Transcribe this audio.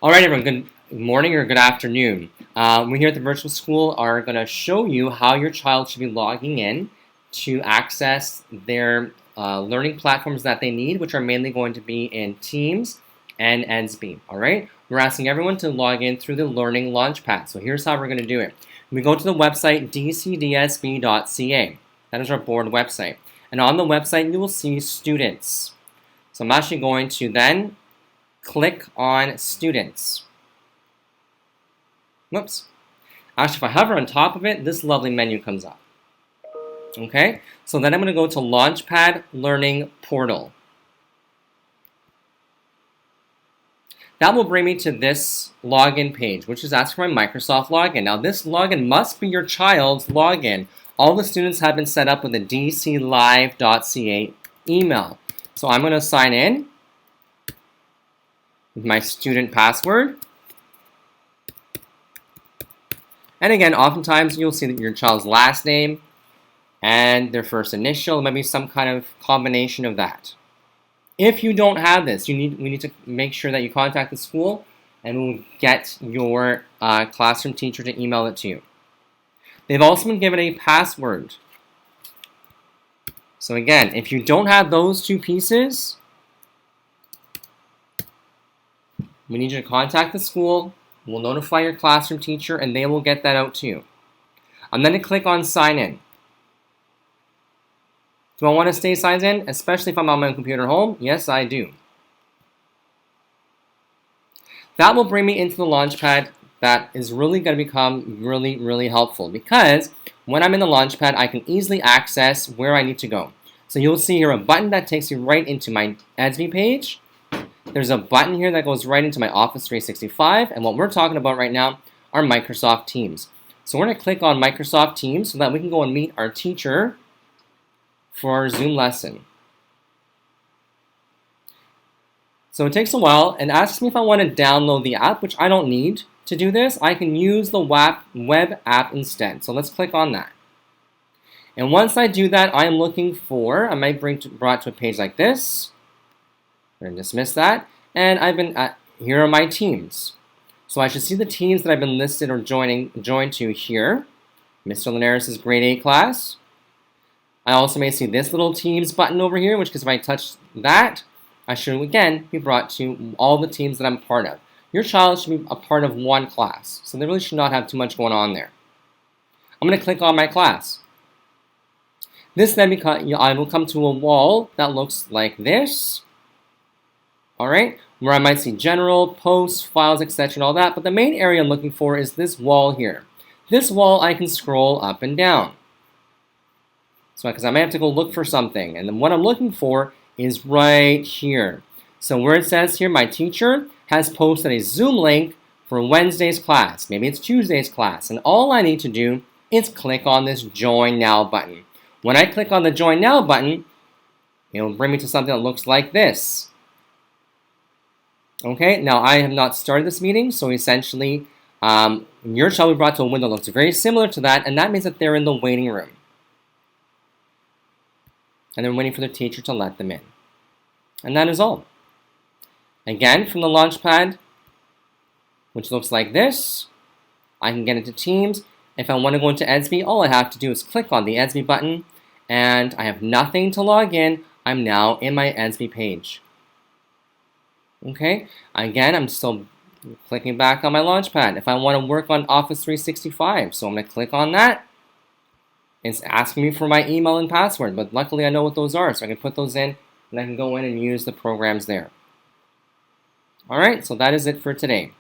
All right, everyone, good morning or good afternoon. We here at the virtual school are going to show you how your child should be logging in to access their learning platforms that they need, which are mainly going to be in Teams and EDSBY. All right, we're asking everyone to log in through the Learning Launchpad. So here's how we're going to do it. We go to the website DCVES.ca. That is our board website. And on the website, you will see students. So I'm actually going to then click on students. Whoops. Actually, if I hover on top of it, this lovely menu comes up. Okay, so then I'm going to go to Launchpad Learning Portal. That will bring me to this login page, which is asking for my Microsoft login. Now, this login must be your child's login. All the students have been set up with a dclive.ca email. So I'm going to sign in with my student password. And again, oftentimes you'll see that your child's last name and their first initial, maybe some kind of combination of that. If you don't have this, we need to make sure that you contact the school and we'll get your classroom teacher to email it to you. They've also been given a password. So again, if you don't have those two pieces, we need you to contact the school. We'll notify your classroom teacher and they will get that out to you. I'm going to click on sign in. Do I want to stay signed in, especially if I'm on my computer at home? Yes, I do. That will bring me into the Launchpad. That is really going to become really helpful because when I'm in the Launchpad, I can easily access where I need to go. So you'll see here a button that takes you right into my EDSBY page. There's a button here that goes right into my Office 365, and what we're talking about right now are Microsoft Teams. So we're going to click on Microsoft Teams so that we can go and meet our teacher for our Zoom lesson. So it takes a while and asks me if I want to download the app, which I don't need to do this. I can use the web app instead. So let's click on that. And once I do that, I am looking for, I might brought to a page like this. We're going to dismiss that. And I've been here are my teams. So I should see the teams that I've been listed or joined to here. Mr. Linares' grade A class. I also may see this little teams button over here, which because if I touch that, I should again be brought to all the teams that I'm part of. Your child should be a part of one class. So they really should not have too much going on there. I'm going to click on my class. This then I will come to a wall that looks like this. All right, where I might see general, posts, files, etc. and all that. But the main area I'm looking for is this wall here. This wall I can scroll up and down. So because I may have to go look for something. And then what I'm looking for is right here. So where it says here, my teacher has posted a Zoom link for Wednesday's class. Maybe it's Tuesday's class. And all I need to do is click on this Join Now button. When I click on the Join Now button, it will bring me to something that looks like this. Okay, now I have not started this meeting, so essentially your child will be brought to a window that looks very similar to that, and that means that they're in the waiting room. And they're waiting for their teacher to let them in. And that is all. Again, from the Launchpad, which looks like this, I can get into Teams. If I want to go into EDSBY, all I have to do is click on the EDSBY button, and I have nothing to log in. I'm now in my EDSBY page. Okay, again, I'm still clicking back on my Launchpad. If I want to work on Office 365, so I'm going to click on that. It's asking me for my email and password, but luckily I know what those are, so I can put those in, and I can go in and use the programs there. All right, so that is it for today.